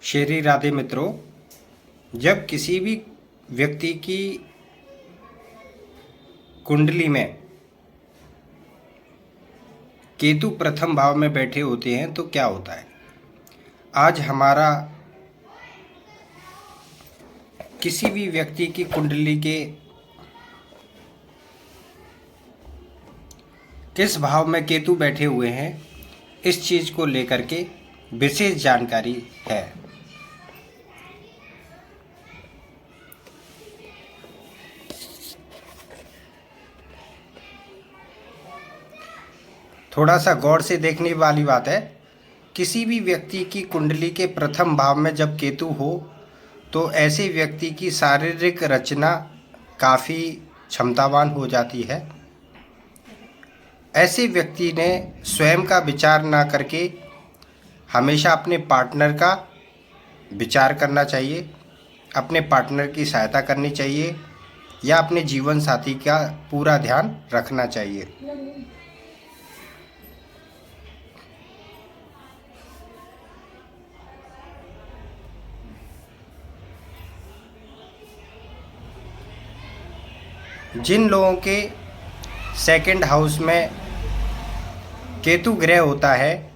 श्री राधे मित्रों, जब किसी भी व्यक्ति की कुंडली में केतु प्रथम भाव में बैठे होते हैं तो क्या होता है। आज हमारा किसी भी व्यक्ति की कुंडली के किस भाव में केतु बैठे हुए हैं, इस चीज़ को लेकर के विशेष जानकारी है। थोड़ा सा गौर से देखने वाली बात है। किसी भी व्यक्ति की कुंडली के प्रथम भाव में जब केतु हो तो ऐसे व्यक्ति की शारीरिक रचना काफ़ी क्षमतावान हो जाती है। ऐसे व्यक्ति ने स्वयं का विचार ना करके हमेशा अपने पार्टनर का विचार करना चाहिए, अपने पार्टनर की सहायता करनी चाहिए या अपने जीवन साथी का पूरा ध्यान रखना चाहिए। जिन लोगों के सेकंड हाउस में केतु ग्रह होता है,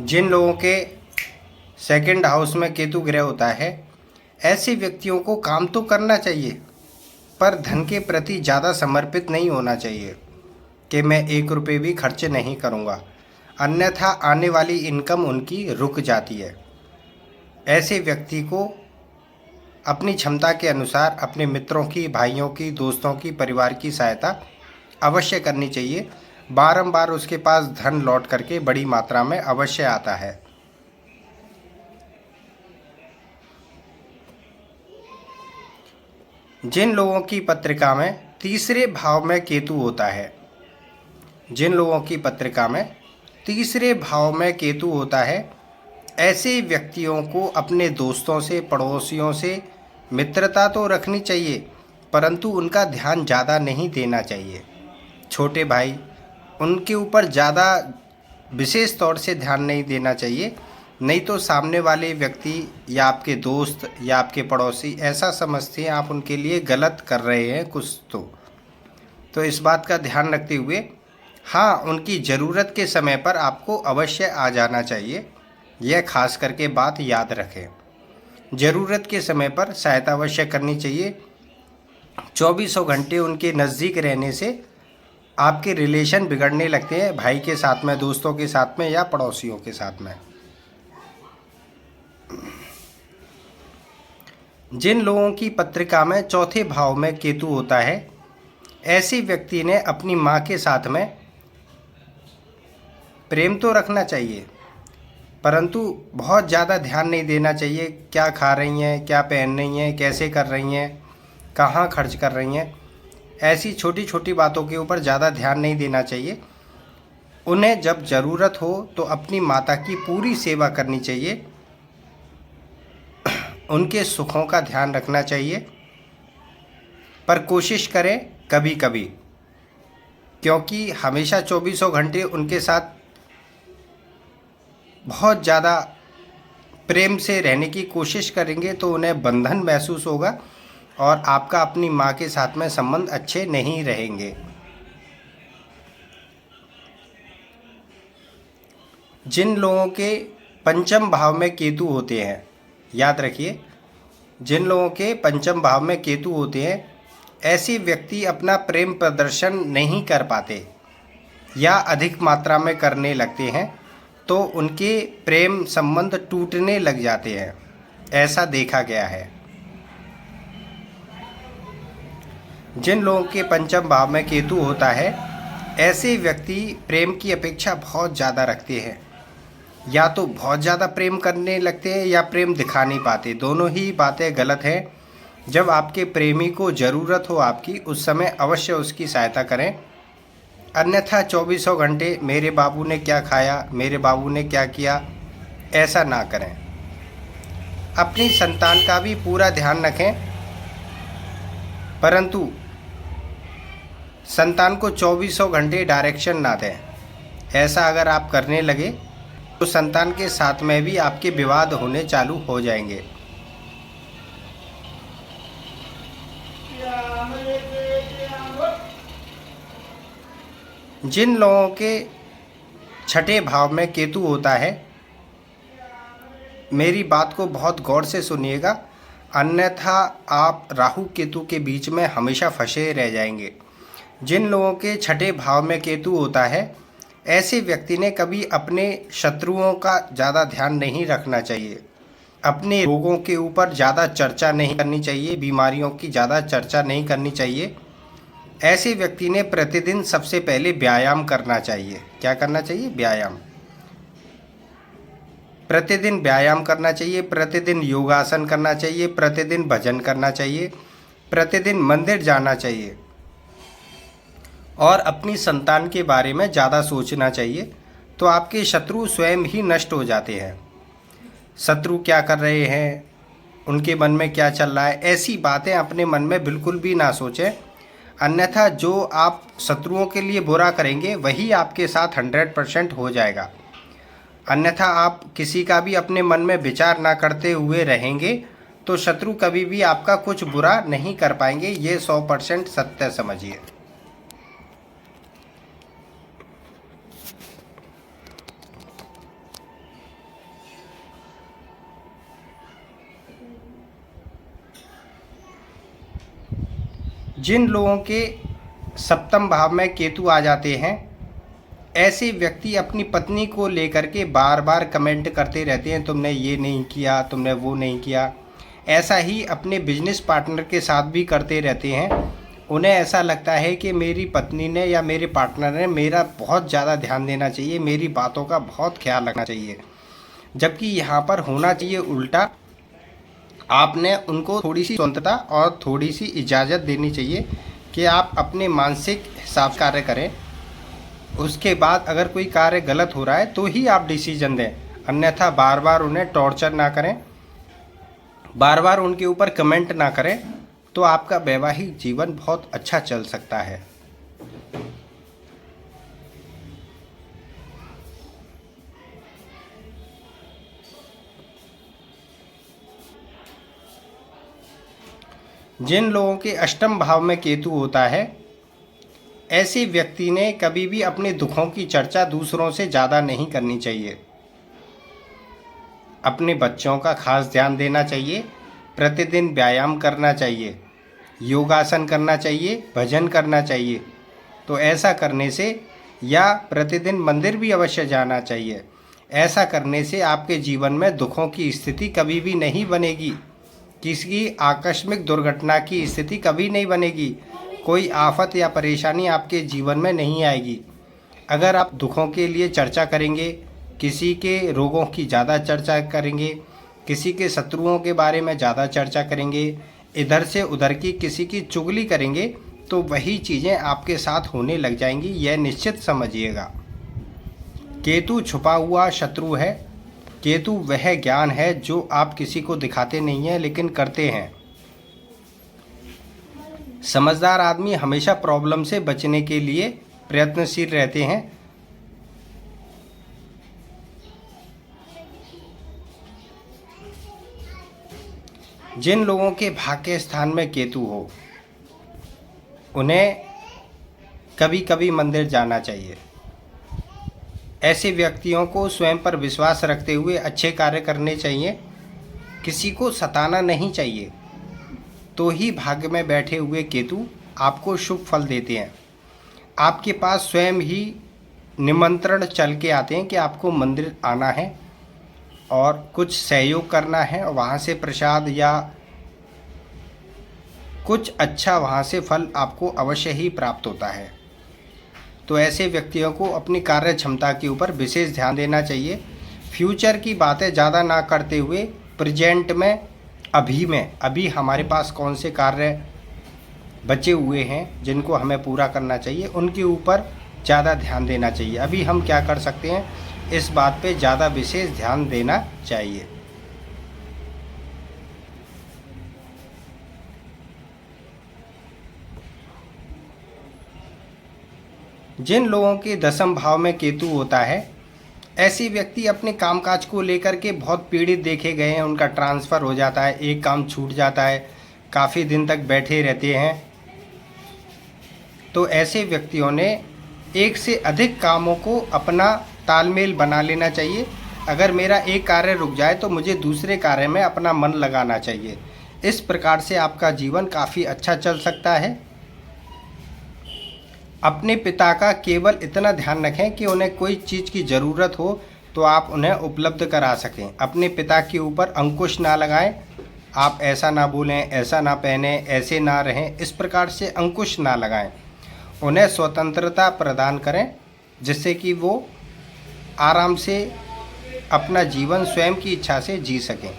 जिन लोगों के सेकंड हाउस में केतु ग्रह होता है, ऐसे व्यक्तियों को काम तो करना चाहिए पर धन के प्रति ज़्यादा समर्पित नहीं होना चाहिए कि मैं 1 रुपये भी खर्च नहीं करूँगा, अन्यथा आने वाली इनकम उनकी रुक जाती है। ऐसे व्यक्ति को अपनी क्षमता के अनुसार अपने मित्रों की, भाइयों की, दोस्तों की, परिवार की सहायता अवश्य करनी चाहिए। बारंबार उसके पास धन लौट करके बड़ी मात्रा में अवश्य आता है। जिन लोगों की पत्रिका में तीसरे भाव में केतु होता है, जिन लोगों की पत्रिका में तीसरे भाव में केतु होता है, ऐसे व्यक्तियों को अपने दोस्तों से, पड़ोसियों से मित्रता तो रखनी चाहिए परंतु उनका ध्यान ज़्यादा नहीं देना चाहिए। छोटे भाई, उनके ऊपर ज़्यादा विशेष तौर से ध्यान नहीं देना चाहिए, नहीं तो सामने वाले व्यक्ति या आपके दोस्त या आपके पड़ोसी ऐसा समझते हैं आप उनके लिए गलत कर रहे हैं कुछ। तो इस बात का ध्यान रखते हुए हाँ, उनकी ज़रूरत के समय पर आपको अवश्य आ जाना चाहिए। यह खास करके बात याद रखें, ज़रूरत के समय पर सहायता अवश्य करनी चाहिए। 24 घंटे उनके नज़दीक रहने से आपके रिलेशन बिगड़ने लगते हैं, भाई के साथ में, दोस्तों के साथ में या पड़ोसियों के साथ में। जिन लोगों की पत्रिका में चौथे भाव में केतु होता है, ऐसे व्यक्ति ने अपनी माँ के साथ में प्रेम तो रखना चाहिए परंतु बहुत ज़्यादा ध्यान नहीं देना चाहिए। क्या खा रही हैं, क्या पहन रही हैं, कैसे कर रही हैं, कहाँ खर्च कर रही हैं, ऐसी छोटी छोटी बातों के ऊपर ज़्यादा ध्यान नहीं देना चाहिए। उन्हें जब ज़रूरत हो तो अपनी माता की पूरी सेवा करनी चाहिए, उनके सुखों का ध्यान रखना चाहिए। पर कोशिश करें कभी कभी, क्योंकि हमेशा 24 घंटे उनके साथ बहुत ज़्यादा प्रेम से रहने की कोशिश करेंगे तो उन्हें बंधन महसूस होगा और आपका अपनी माँ के साथ में संबंध अच्छे नहीं रहेंगे। जिन लोगों के पंचम भाव में केतु होते हैं, याद रखिए, जिन लोगों के पंचम भाव में केतु होते हैं, ऐसे व्यक्ति अपना प्रेम प्रदर्शन नहीं कर पाते या अधिक मात्रा में करने लगते हैं तो उनके प्रेम संबंध टूटने लग जाते हैं, ऐसा देखा गया है। जिन लोगों के पंचम भाव में केतु होता है, ऐसे व्यक्ति प्रेम की अपेक्षा बहुत ज़्यादा रखते हैं, या तो बहुत ज़्यादा प्रेम करने लगते हैं या प्रेम दिखा नहीं पाते। दोनों ही बातें गलत हैं। जब आपके प्रेमी को ज़रूरत हो आपकी, उस समय अवश्य उसकी सहायता करें, अन्यथा 24 घंटे मेरे बाबू ने क्या खाया, मेरे बाबू ने क्या किया, ऐसा ना करें। अपनी संतान का भी पूरा ध्यान रखें परंतु संतान को 24 घंटे डायरेक्शन ना दें। ऐसा अगर आप करने लगे तो संतान के साथ में भी आपके विवाद होने चालू हो जाएंगे। जिन लोगों के छठे भाव में केतु होता है, मेरी बात को बहुत गौर से सुनिएगा, अन्यथा आप राहु केतु के बीच में हमेशा फंसे रह जाएंगे। जिन लोगों के छठे भाव में केतु होता है, ऐसे व्यक्ति ने कभी अपने शत्रुओं का ज़्यादा ध्यान नहीं रखना चाहिए, अपने रोगों के ऊपर ज़्यादा चर्चा नहीं करनी चाहिए, बीमारियों की ज़्यादा चर्चा नहीं करनी चाहिए। ऐसे व्यक्ति ने प्रतिदिन सबसे पहले व्यायाम करना चाहिए। क्या करना चाहिए? व्यायाम। प्रतिदिन व्यायाम करना चाहिए, प्रतिदिन योगासन करना चाहिए, प्रतिदिन भजन करना चाहिए, प्रतिदिन मंदिर जाना चाहिए और अपनी संतान के बारे में ज़्यादा सोचना चाहिए। तो आपके शत्रु स्वयं ही नष्ट हो जाते हैं। शत्रु क्या कर रहे हैं, उनके मन में क्या चल रहा है, ऐसी बातें अपने मन में बिल्कुल भी ना सोचें, अन्यथा जो आप शत्रुओं के लिए बुरा करेंगे वही आपके साथ 100% हो जाएगा। अन्यथा आप किसी का भी अपने मन में विचार ना करते हुए रहेंगे तो शत्रु कभी भी आपका कुछ बुरा नहीं कर पाएंगे। ये 100% सत्य समझिए। जिन लोगों के सप्तम भाव में केतु आ जाते हैं, ऐसे व्यक्ति अपनी पत्नी को लेकर के बार बार कमेंट करते रहते हैं, तुमने ये नहीं किया, तुमने वो नहीं किया। ऐसा ही अपने बिजनेस पार्टनर के साथ भी करते रहते हैं। उन्हें ऐसा लगता है कि मेरी पत्नी ने या मेरे पार्टनर ने मेरा बहुत ज़्यादा ध्यान देना चाहिए, मेरी बातों का बहुत ख्याल रखना चाहिए, जबकि यहाँ पर होना चाहिए उल्टा। आपने उनको थोड़ी सी स्वतंत्रता और थोड़ी सी इजाज़त देनी चाहिए कि आप अपने मानसिक हिसाब से कार्य करें। उसके बाद अगर कोई कार्य गलत हो रहा है तो ही आप डिसीजन दें, अन्यथा बार बार उन्हें टॉर्चर ना करें, बार बार उनके ऊपर कमेंट ना करें, तो आपका वैवाहिक जीवन बहुत अच्छा चल सकता है। जिन लोगों के अष्टम भाव में केतु होता है, ऐसे व्यक्ति ने कभी भी अपने दुखों की चर्चा दूसरों से ज़्यादा नहीं करनी चाहिए। अपने बच्चों का खास ध्यान देना चाहिए, प्रतिदिन व्यायाम करना चाहिए, योगासन करना चाहिए, भजन करना चाहिए। तो ऐसा करने से, या प्रतिदिन मंदिर भी अवश्य जाना चाहिए। ऐसा करने से आपके जीवन में दुखों की स्थिति कभी भी नहीं बनेगी, किसी आकस्मिक दुर्घटना की स्थिति कभी नहीं बनेगी, कोई आफत या परेशानी आपके जीवन में नहीं आएगी। अगर आप दुखों के लिए चर्चा करेंगे, किसी के रोगों की ज़्यादा चर्चा करेंगे, किसी के शत्रुओं के बारे में ज़्यादा चर्चा करेंगे, इधर से उधर की किसी की चुगली करेंगे, तो वही चीज़ें आपके साथ होने लग जाएंगी। यह निश्चित समझिएगा। केतु छुपा हुआ शत्रु है। केतु वह ज्ञान है जो आप किसी को दिखाते नहीं हैं लेकिन करते हैं। समझदार आदमी हमेशा प्रॉब्लम से बचने के लिए प्रयत्नशील रहते हैं। जिन लोगों के भाग्य स्थान में केतु हो, उन्हें कभी कभी मंदिर जाना चाहिए। ऐसे व्यक्तियों को स्वयं पर विश्वास रखते हुए अच्छे कार्य करने चाहिए, किसी को सताना नहीं चाहिए। तो ही भाग्य में बैठे हुए केतु आपको शुभ फल देते हैं। आपके पास स्वयं ही निमंत्रण चल के आते हैं कि आपको मंदिर आना है और कुछ सहयोग करना है, और वहाँ से प्रसाद या कुछ अच्छा वहाँ से फल आपको अवश्य ही प्राप्त होता है। तो ऐसे व्यक्तियों को अपनी कार्य क्षमता के ऊपर विशेष ध्यान देना चाहिए। फ्यूचर की बातें ज़्यादा ना करते हुए प्रेजेंट में, अभी हमारे पास कौन से कार्य बचे हुए हैं जिनको हमें पूरा करना चाहिए, उनके ऊपर ज़्यादा ध्यान देना चाहिए। अभी हम क्या कर सकते हैं, इस बात पे ज़्यादा विशेष ध्यान देना चाहिए। जिन लोगों के दसम भाव में केतु होता है, ऐसे व्यक्ति अपने कामकाज को लेकर के बहुत पीड़ित देखे गए हैं। उनका ट्रांसफ़र हो जाता है, एक काम छूट जाता है, काफ़ी दिन तक बैठे रहते हैं। तो ऐसे व्यक्तियों ने एक से अधिक कामों को अपना तालमेल बना लेना चाहिए। अगर मेरा एक कार्य रुक जाए तो मुझे दूसरे कार्य में अपना मन लगाना चाहिए। इस प्रकार से आपका जीवन काफ़ी अच्छा चल सकता है। अपने पिता का केवल इतना ध्यान रखें कि उन्हें कोई चीज़ की ज़रूरत हो तो आप उन्हें उपलब्ध करा सकें। अपने पिता के ऊपर अंकुश ना लगाएं। आप ऐसा ना बोलें, ऐसा ना पहने, ऐसे ना रहें, इस प्रकार से अंकुश ना लगाएं। उन्हें स्वतंत्रता प्रदान करें जिससे कि वो आराम से अपना जीवन स्वयं की इच्छा से जी सकें।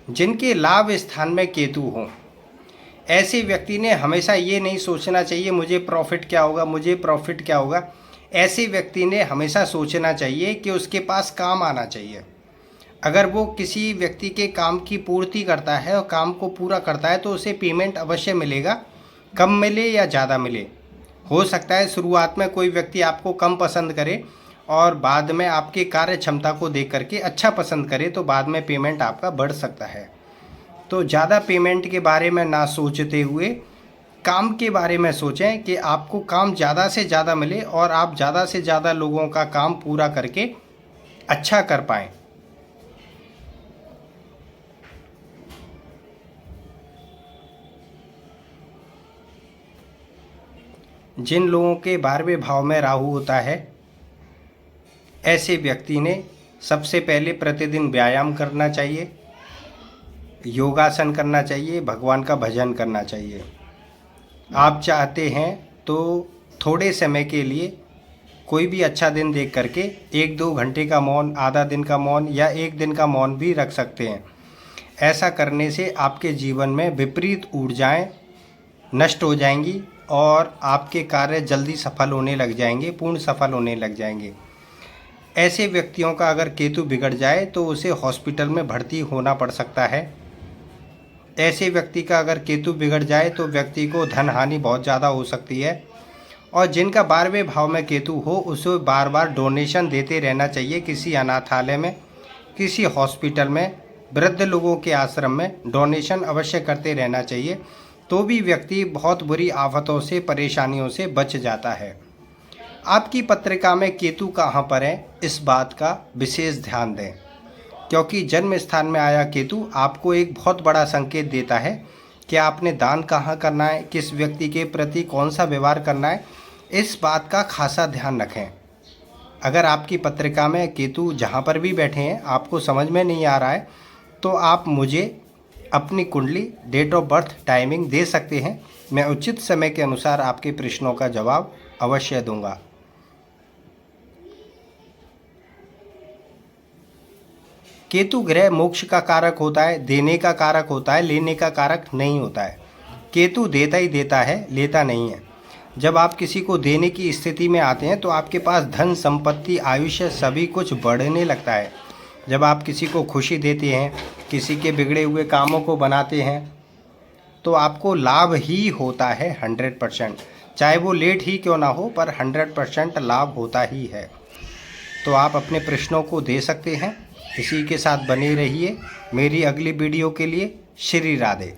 जिनके लाभ स्थान में केतु हों, ऐसे व्यक्ति ने हमेशा ये नहीं सोचना चाहिए मुझे प्रॉफिट क्या होगा, मुझे प्रॉफिट क्या होगा। ऐसे व्यक्ति ने हमेशा सोचना चाहिए कि उसके पास काम आना चाहिए। अगर वो किसी व्यक्ति के काम की पूर्ति करता है और काम को पूरा करता है तो उसे पेमेंट अवश्य मिलेगा, कम मिले या ज़्यादा मिले। हो सकता है शुरुआत में कोई व्यक्ति आपको कम पसंद करे और बाद में आपके कार्य क्षमता को देख करके अच्छा पसंद करे, तो बाद में पेमेंट आपका बढ़ सकता है। तो ज़्यादा पेमेंट के बारे में ना सोचते हुए काम के बारे में सोचें कि आपको काम ज़्यादा से ज़्यादा मिले और आप ज़्यादा से ज़्यादा लोगों का काम पूरा करके अच्छा कर पाएँ। जिन लोगों के 12वें भाव में राहु होता है, ऐसे व्यक्ति ने सबसे पहले प्रतिदिन व्यायाम करना चाहिए, योगासन करना चाहिए, भगवान का भजन करना चाहिए। आप चाहते हैं तो थोड़े समय के लिए कोई भी अच्छा दिन देख करके 1-2 घंटे का मौन, आधा दिन का मौन या 1 दिन का मौन भी रख सकते हैं। ऐसा करने से आपके जीवन में विपरीत ऊर्जाएं नष्ट हो जाएंगी और आपके कार्य जल्दी सफल होने लग जाएंगे, पूर्ण सफल होने लग जाएंगे। ऐसे व्यक्तियों का अगर केतु बिगड़ जाए तो उसे हॉस्पिटल में भर्ती होना पड़ सकता है। ऐसे व्यक्ति का अगर केतु बिगड़ जाए तो व्यक्ति को धन हानि बहुत ज़्यादा हो सकती है। और जिनका 12वें भाव में केतु हो उसे बार बार डोनेशन देते रहना चाहिए। किसी अनाथालय में, किसी हॉस्पिटल में, वृद्ध लोगों के आश्रम में डोनेशन अवश्य करते रहना चाहिए, तो भी व्यक्ति बहुत बुरी आफतों से, परेशानियों से बच जाता है। आपकी पत्रिका में केतु कहाँ पर है, इस बात का विशेष ध्यान दें, क्योंकि जन्म स्थान में आया केतु आपको एक बहुत बड़ा संकेत देता है कि आपने दान कहाँ करना है, किस व्यक्ति के प्रति कौन सा व्यवहार करना है, इस बात का खासा ध्यान रखें। अगर आपकी पत्रिका में केतु जहाँ पर भी बैठे हैं आपको समझ में नहीं आ रहा है तो आप मुझे अपनी कुंडली, डेट ऑफ बर्थ, टाइमिंग दे सकते हैं। मैं उचित समय के अनुसार आपके प्रश्नों का जवाब अवश्य दूंगा। केतु ग्रह मोक्ष का कारक होता है, देने का कारक होता है, लेने का कारक नहीं होता है। केतु देता ही देता है, लेता नहीं है। जब आप किसी को देने की स्थिति में आते हैं तो आपके पास धन, संपत्ति, आयुष्य सभी कुछ बढ़ने लगता है। जब आप किसी को खुशी देते हैं, किसी के बिगड़े हुए कामों को बनाते हैं, तो आपको लाभ ही होता है 100%। चाहे वो लेट ही क्यों ना हो, पर 100% लाभ होता ही है। तो आप अपने प्रश्नों को दे सकते हैं। इसी के साथ बने रहिए। मेरी अगली वीडियो के लिए श्री राधे।